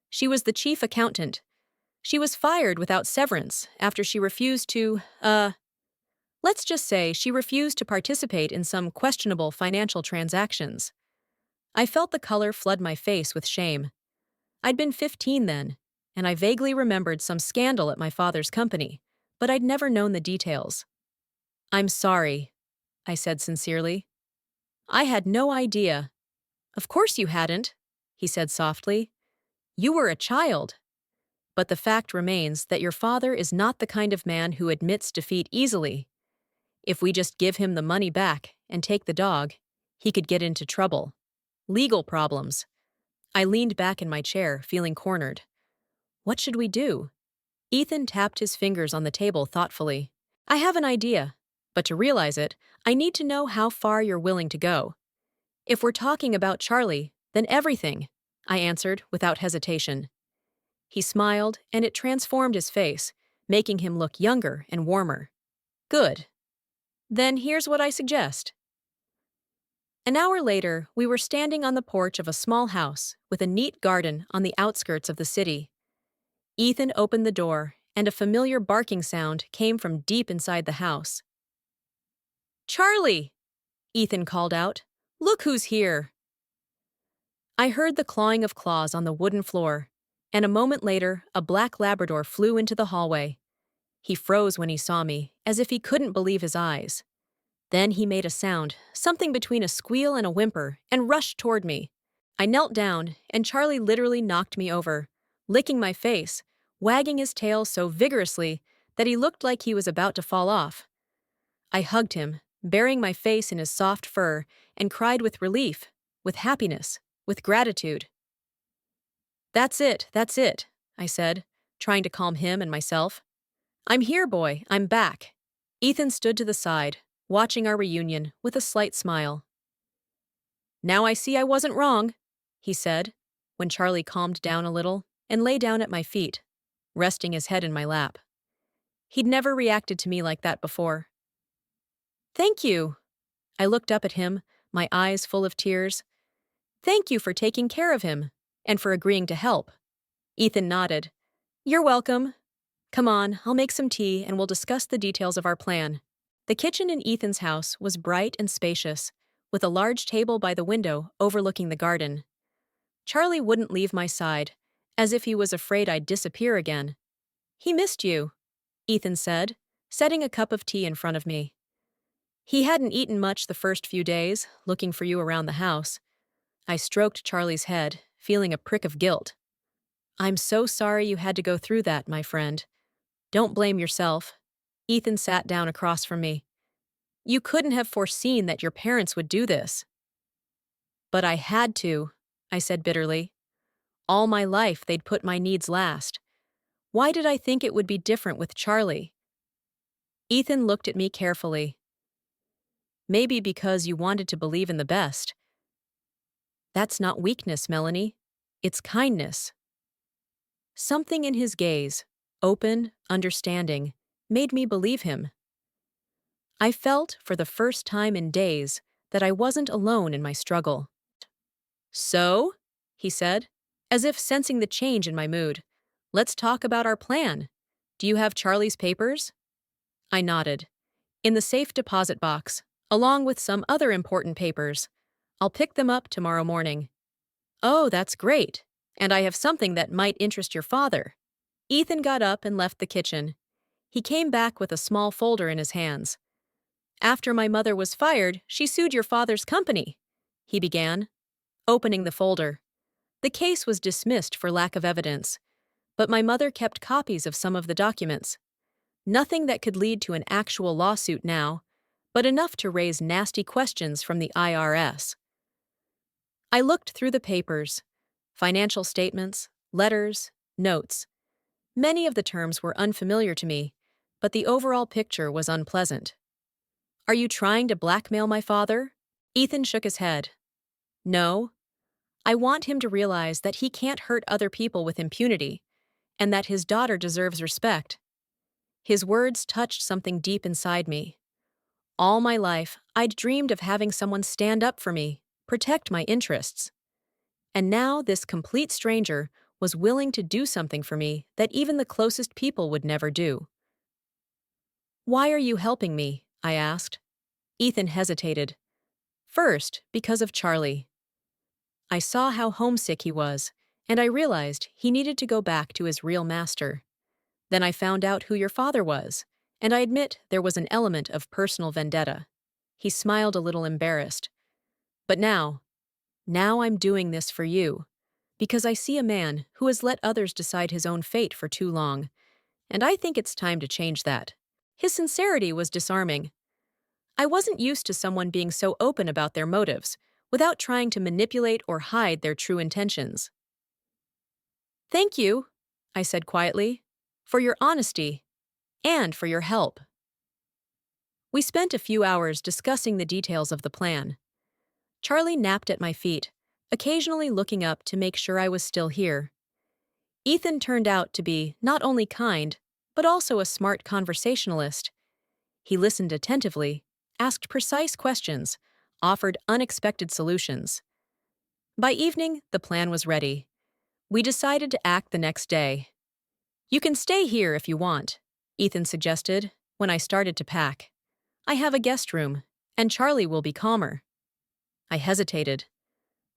She was the chief accountant. She was fired without severance after she refused to, let's just say she refused to participate in some questionable financial transactions. I felt the color flood my face with shame. I'd been 15 then, and I vaguely remembered some scandal at my father's company, but I'd never known the details. I'm sorry, I said sincerely. I had no idea. Of course you hadn't, he said softly. You were a child. But the fact remains that your father is not the kind of man who admits defeat easily. If we just give him the money back and take the dog, he could get into trouble. Legal problems. I leaned back in my chair, feeling cornered. What should we do? Ethan tapped his fingers on the table thoughtfully. I have an idea, but to realize it, I need to know how far you're willing to go. If we're talking about Charlie, then everything, I answered without hesitation. He smiled, and it transformed his face, making him look younger and warmer. Good. Then here's what I suggest. An hour later, we were standing on the porch of a small house with a neat garden on the outskirts of the city. Ethan opened the door, and a familiar barking sound came from deep inside the house. Charlie! Ethan called out. Look who's here! I heard the clawing of claws on the wooden floor, and a moment later, a black Labrador flew into the hallway. He froze when he saw me, as if he couldn't believe his eyes. Then he made a sound, something between a squeal and a whimper, and rushed toward me. I knelt down, and Charlie literally knocked me over, licking my face, wagging his tail so vigorously that he looked like he was about to fall off. I hugged him, burying my face in his soft fur, and cried with relief, with happiness, with gratitude. That's it, I said, trying to calm him and myself. I'm here, boy, I'm back. Ethan stood to the side, watching our reunion with a slight smile. Now I see I wasn't wrong, he said, when Charlie calmed down a little and lay down at my feet, resting his head in my lap. He'd never reacted to me like that before. Thank you. I looked up at him, my eyes full of tears. Thank you for taking care of him, and for agreeing to help. Ethan nodded. You're welcome. Come on, I'll make some tea and we'll discuss the details of our plan. The kitchen in Ethan's house was bright and spacious, with a large table by the window overlooking the garden. Charlie wouldn't leave my side, as if he was afraid I'd disappear again. He missed you, Ethan said, setting a cup of tea in front of me. He hadn't eaten much the first few days, looking for you around the house. I stroked Charlie's head, feeling a prick of guilt. I'm so sorry you had to go through that, my friend. Don't blame yourself. Ethan sat down across from me. You couldn't have foreseen that your parents would do this. But I had to, I said bitterly. All my life they'd put my needs last. Why did I think it would be different with Charlie? Ethan looked at me carefully. Maybe because you wanted to believe in the best. That's not weakness, Melanie. It's kindness. Something in his gaze, open, understanding, made me believe him. I felt, for the first time in days, that I wasn't alone in my struggle. So, he said, as if sensing the change in my mood, let's talk about our plan. Do you have Charlie's papers? I nodded. In the safe deposit box, along with some other important papers. I'll pick them up tomorrow morning. Oh, that's great. And I have something that might interest your father. Ethan got up and left the kitchen. He came back with a small folder in his hands. After my mother was fired, she sued your father's company, he began, opening the folder. The case was dismissed for lack of evidence, but my mother kept copies of some of the documents. Nothing that could lead to an actual lawsuit now, but enough to raise nasty questions from the IRS. I looked through the papers, financial statements, letters, notes. Many of the terms were unfamiliar to me, but the overall picture was unpleasant. Are you trying to blackmail my father? Ethan shook his head. No. I want him to realize that he can't hurt other people with impunity, and that his daughter deserves respect. His words touched something deep inside me. All my life, I'd dreamed of having someone stand up for me, protect my interests. And now this complete stranger was willing to do something for me that even the closest people would never do. Why are you helping me? I asked. Ethan hesitated. First, because of Charlie. I saw how homesick he was, and I realized he needed to go back to his real master. Then I found out who your father was, and I admit there was an element of personal vendetta. He smiled a little embarrassed. But now I'm doing this for you, because I see a man who has let others decide his own fate for too long, and I think it's time to change that. His sincerity was disarming. I wasn't used to someone being so open about their motives, without trying to manipulate or hide their true intentions. Thank you, I said quietly, for your honesty and for your help. We spent a few hours discussing the details of the plan. Charlie napped at my feet, occasionally looking up to make sure I was still here. Ethan turned out to be not only kind, but also a smart conversationalist. He listened attentively, asked precise questions, offered unexpected solutions. By evening, the plan was ready. We decided to act the next day. You can stay here if you want, Ethan suggested when I started to pack. I have a guest room, and Charlie will be calmer. I hesitated.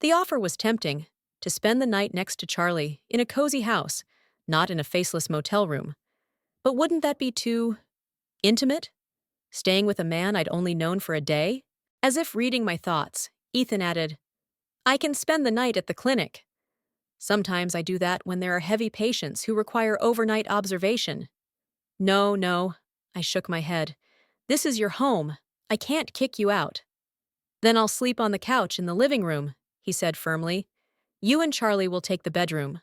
The offer was tempting, to spend the night next to Charlie in a cozy house, not in a faceless motel room. But wouldn't that be too intimate? Staying with a man I'd only known for a day? As if reading my thoughts, Ethan added, I can spend the night at the clinic. Sometimes I do that when there are heavy patients who require overnight observation. No, I shook my head. This is your home. I can't kick you out. Then I'll sleep on the couch in the living room, he said firmly. You and Charlie will take the bedroom.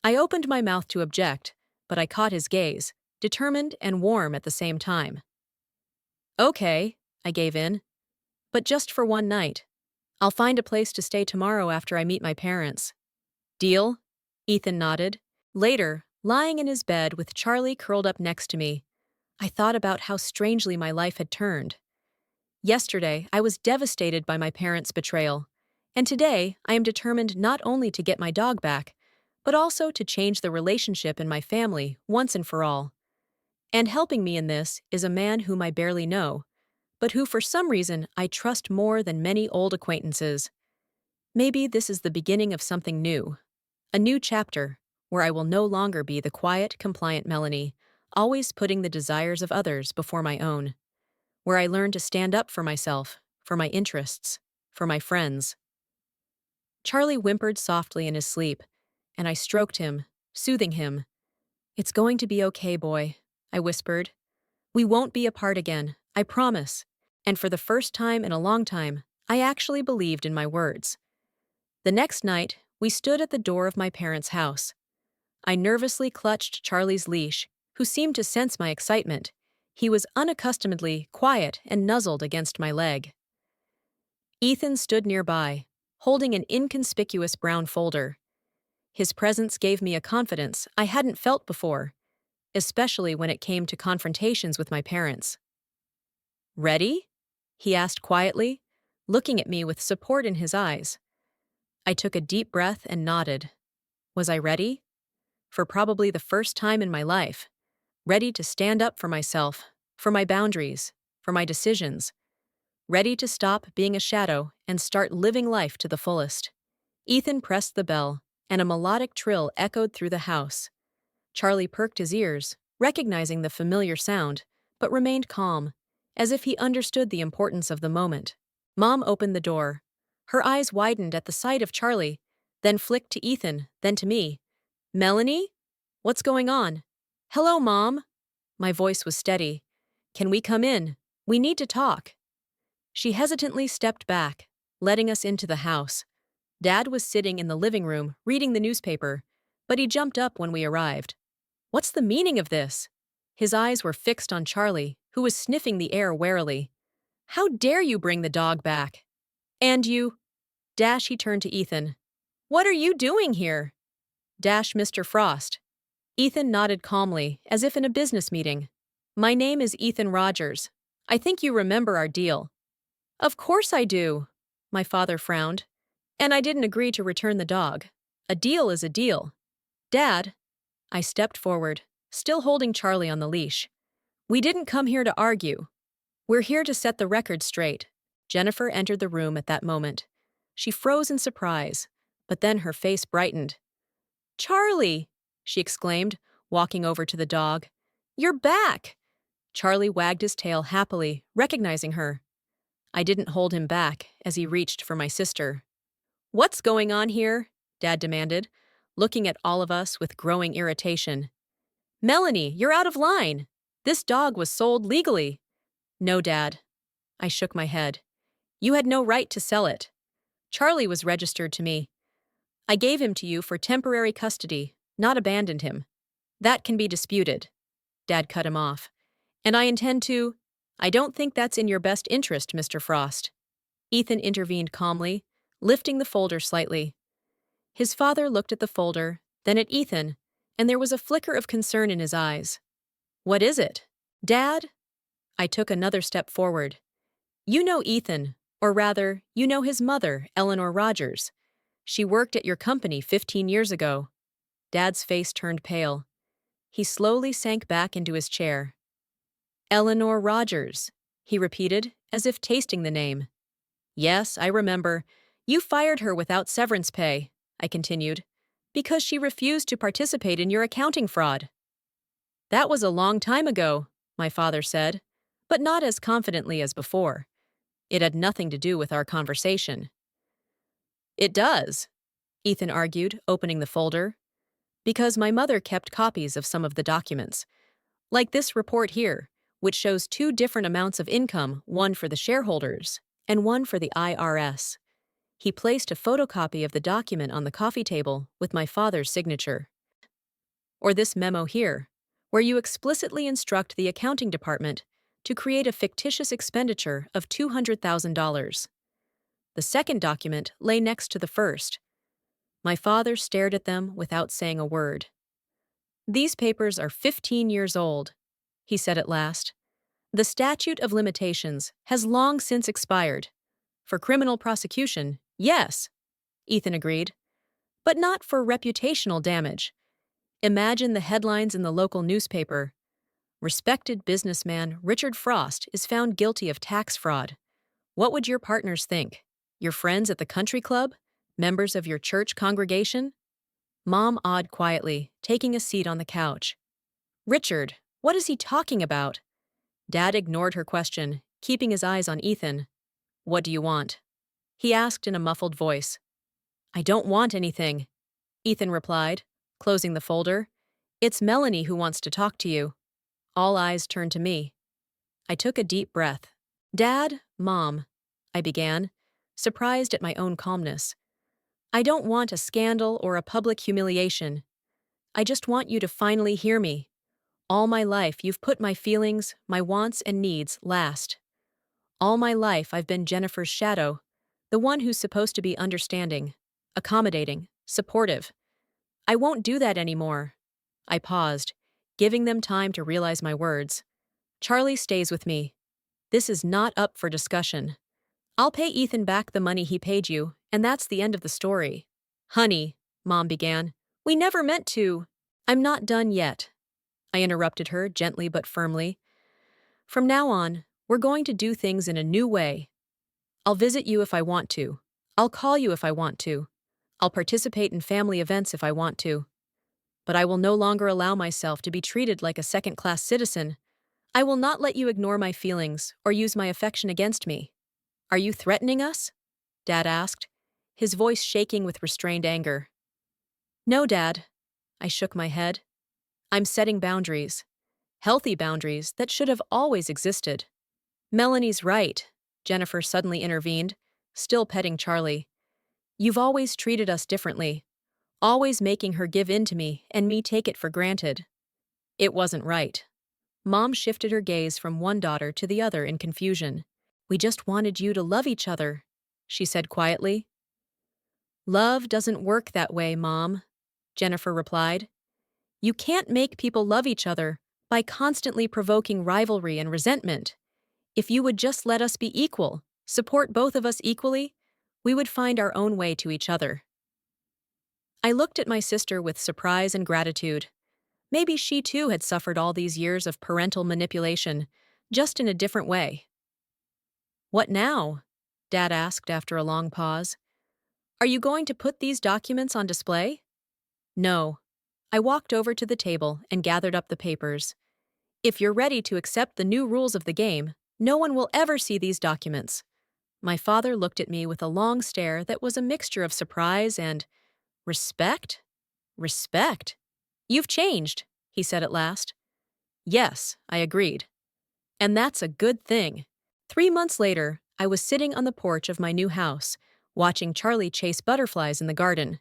I opened my mouth to object, but I caught his gaze, determined and warm at the same time. Okay, I gave in. But just for one night. I'll find a place to stay tomorrow after I meet my parents. Deal? Ethan nodded. Later, lying in his bed with Charlie curled up next to me, I thought about how strangely my life had turned. Yesterday, I was devastated by my parents' betrayal, and today I am determined not only to get my dog back, but also to change the relationship in my family once and for all. And helping me in this is a man whom I barely know, but who for some reason I trust more than many old acquaintances. Maybe this is the beginning of something new, a new chapter, where I will no longer be the quiet, compliant Melanie, always putting the desires of others before my own, where I learn to stand up for myself, for my interests, for my friends. Charlie whimpered softly in his sleep, and I stroked him, soothing him. It's going to be okay, boy, I whispered. We won't be apart again, I promise. And for the first time in a long time, I actually believed in my words. The next night, we stood at the door of my parents' house. I nervously clutched Charlie's leash, who seemed to sense my excitement. He was unaccustomedly quiet and nuzzled against my leg. Ethan stood nearby, holding an inconspicuous brown folder. His presence gave me a confidence I hadn't felt before, especially when it came to confrontations with my parents. Ready? He asked quietly, looking at me with support in his eyes. I took a deep breath and nodded. Was I ready? For probably the first time in my life. Ready to stand up for myself, for my boundaries, for my decisions. Ready to stop being a shadow and start living life to the fullest. Ethan pressed the bell, and a melodic trill echoed through the house. Charlie perked his ears, recognizing the familiar sound, but remained calm, as if he understood the importance of the moment. Mom opened the door. Her eyes widened at the sight of Charlie, then flicked to Ethan, then to me. Melanie? What's going on? Hello, Mom. My voice was steady. Can we come in? We need to talk. She hesitantly stepped back, letting us into the house. Dad was sitting in the living room, reading the newspaper, but he jumped up when we arrived. What's the meaning of this? His eyes were fixed on Charlie, who was sniffing the air warily. How dare you bring the dog back? And you? Dash, he turned to Ethan. What are you doing here? Dash, Mr. Frost. Ethan nodded calmly, as if in a business meeting. My name is Ethan Rogers. I think you remember our deal. Of course I do. My father frowned. And I didn't agree to return the dog. A deal is a deal. Dad. I stepped forward, still holding Charlie on the leash. We didn't come here to argue. We're here to set the record straight. Jennifer entered the room at that moment. She froze in surprise, but then her face brightened. Charlie, she exclaimed, walking over to the dog. You're back! Charlie wagged his tail happily, recognizing her. I didn't hold him back as he reached for my sister. What's going on here? Dad demanded, looking at all of us with growing irritation. Melanie, you're out of line. This dog was sold legally. No, Dad. I shook my head. You had no right to sell it. Charlie was registered to me. I gave him to you for temporary custody, not abandoned him. That can be disputed. Dad cut him off. And I intend to— I don't think that's in your best interest, Mr. Frost. Ethan intervened calmly, lifting the folder slightly. His father looked at the folder, then at Ethan, and there was a flicker of concern in his eyes. What is it? Dad? I took another step forward. You know Ethan, or rather, you know his mother, Eleanor Rogers. She worked at your company 15 years ago. Dad's face turned pale. He slowly sank back into his chair. Eleanor Rogers, he repeated, as if tasting the name. Yes, I remember. You fired her without severance pay, I continued, because she refused to participate in your accounting fraud. That was a long time ago, my father said, but not as confidently as before. It had nothing to do with our conversation. It does, Ethan argued, opening the folder, because my mother kept copies of some of the documents, like this report here, which shows 2 different amounts of income, one for the shareholders and one for the IRS. He placed a photocopy of the document on the coffee table with my father's signature. Or this memo here, where you explicitly instruct the accounting department to create a fictitious expenditure of $200,000. The second document lay next to the first. My father stared at them without saying a word. These papers are 15 years old, he said at last. The statute of limitations has long since expired. For criminal prosecution, yes, Ethan agreed, but not for reputational damage. Imagine the headlines in the local newspaper. Respected businessman Richard Frost is found guilty of tax fraud. What would your partners think? Your friends at the country club? Members of your church congregation? Mom awed quietly, taking a seat on the couch. Richard, what is he talking about? Dad ignored her question, keeping his eyes on Ethan. What do you want? He asked in a muffled voice. I don't want anything, Ethan replied, closing the folder. It's Melanie who wants to talk to you. All eyes turned to me. I took a deep breath. Dad, Mom, I began, surprised at my own calmness. I don't want a scandal or a public humiliation. I just want you to finally hear me. All my life you've put my feelings, my wants and needs last. All my life I've been Jennifer's shadow, the one who's supposed to be understanding, accommodating, supportive. I won't do that anymore. I paused, giving them time to realize my words. Charlie stays with me. This is not up for discussion. I'll pay Ethan back the money he paid you, and that's the end of the story. Honey, Mom began, we never meant to. I'm not done yet. I interrupted her gently but firmly. From now on, we're going to do things in a new way. I'll visit you if I want to. I'll call you if I want to. I'll participate in family events if I want to. But I will no longer allow myself to be treated like a second-class citizen. I will not let you ignore my feelings or use my affection against me. Are you threatening us? Dad asked, his voice shaking with restrained anger. No, Dad. I shook my head. I'm setting boundaries. Healthy boundaries that should have always existed. Melanie's right, Jennifer suddenly intervened, still petting Charlie. You've always treated us differently, always making her give in to me and me take it for granted. It wasn't right. Mom shifted her gaze from one daughter to the other in confusion. We just wanted you to love each other, she said quietly. Love doesn't work that way, Mom, Jennifer replied. You can't make people love each other by constantly provoking rivalry and resentment. If you would just let us be equal, support both of us equally, we would find our own way to each other. I looked at my sister with surprise and gratitude. Maybe she too had suffered all these years of parental manipulation, just in a different way. What now? Dad asked after a long pause. Are you going to put these documents on display? No. I walked over to the table and gathered up the papers. If you're ready to accept the new rules of the game, no one will ever see these documents. My father looked at me with a long stare that was a mixture of surprise and respect? Respect? You've changed, he said at last. Yes, I agreed. And that's a good thing. 3 months later, I was sitting on the porch of my new house, watching Charlie chase butterflies in the garden.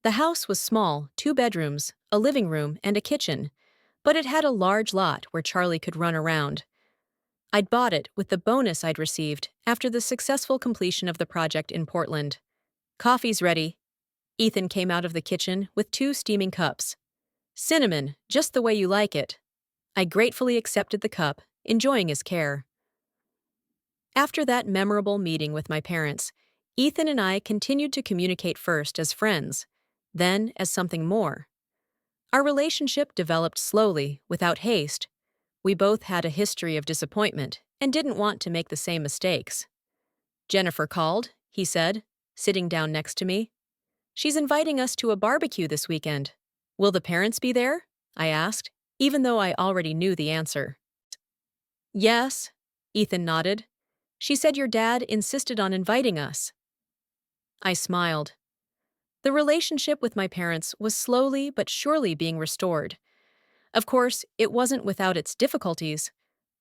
The house was small, 2 bedrooms, a living room, and a kitchen, but it had a large lot where Charlie could run around. I'd bought it with the bonus I'd received after the successful completion of the project in Portland. Coffee's ready. Ethan came out of the kitchen with 2 steaming cups. Cinnamon, just the way you like it. I gratefully accepted the cup, enjoying his care. After that memorable meeting with my parents, Ethan and I continued to communicate first as friends, then as something more. Our relationship developed slowly, without haste. We both had a history of disappointment and didn't want to make the same mistakes. Jennifer called, he said, sitting down next to me. She's inviting us to a barbecue this weekend. Will the parents be there? I asked, even though I already knew the answer. Yes, Ethan nodded. She said your dad insisted on inviting us. I smiled. The relationship with my parents was slowly but surely being restored. Of course, it wasn't without its difficulties.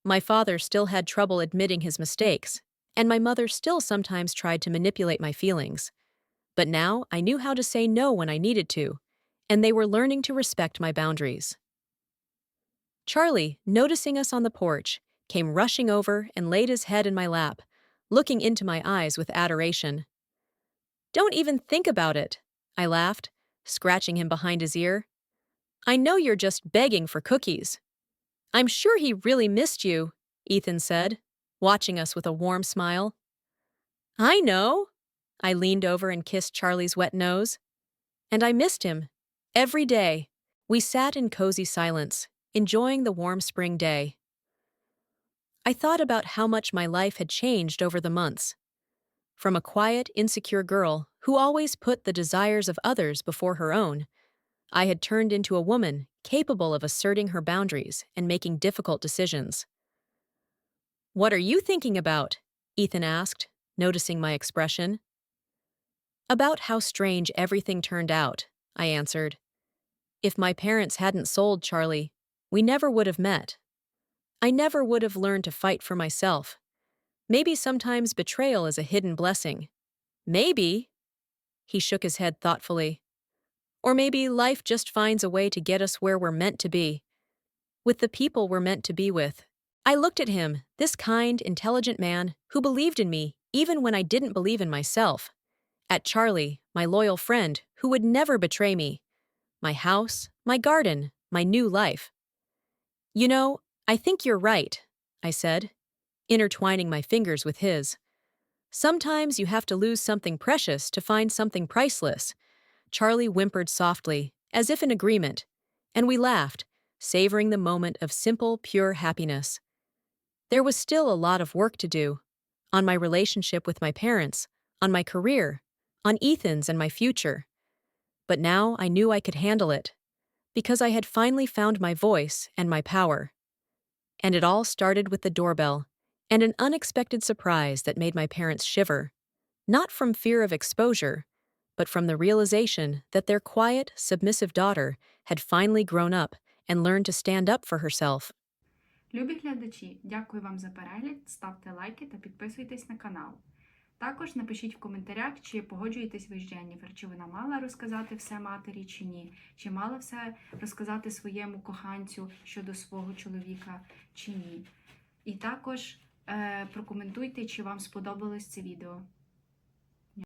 My father still had trouble admitting his mistakes, and my mother still sometimes tried to manipulate my feelings. But now I knew how to say no when I needed to, and they were learning to respect my boundaries. Charlie, noticing us on the porch, came rushing over and laid his head in my lap, looking into my eyes with adoration. Don't even think about it, I laughed, scratching him behind his ear. I know you're just begging for cookies. I'm sure he really missed you, Ethan said, watching us with a warm smile. I know. I leaned over and kissed Charlie's wet nose. And I missed him. Every day. We sat in cozy silence, enjoying the warm spring day. I thought about how much my life had changed over the months. From a quiet, insecure girl who always put the desires of others before her own, I had turned into a woman capable of asserting her boundaries and making difficult decisions. What are you thinking about? Ethan asked, noticing my expression. About how strange everything turned out, I answered. If my parents hadn't sold Charlie, we never would have met. I never would have learned to fight for myself. Maybe sometimes betrayal is a hidden blessing. Maybe. He shook his head thoughtfully. Or maybe life just finds a way to get us where we're meant to be. With the people we're meant to be with. I looked at him, this kind, intelligent man who believed in me even when I didn't believe in myself. At Charlie, my loyal friend who would never betray me. My house, my garden, my new life. You know, I think you're right, I said, intertwining my fingers with his. Sometimes you have to lose something precious to find something priceless. Charlie whimpered softly, as if in agreement, and we laughed, savoring the moment of simple, pure happiness. There was still a lot of work to do, on my relationship with my parents, on my career, on Ethan's and my future. But now I knew I could handle it, because I had finally found my voice and my power. And it all started with the doorbell, and an unexpected surprise that made my parents shiver, not from fear of exposure, but from the realization that their quiet, submissive daughter had finally grown up and learned to stand up for herself. Любі глядачі, дякую вам за перегляд, ставте лайки та підписуйтесь на канал. Також напишіть в коментарях, чи погоджуєтесь ви з Дженніфер, чи вона мала розказати все матері, чи ні, чи мала все розказати своєму коханцю щодо свого чоловіка, чи ні. І також прокоментуйте, чи вам сподобалось це відео.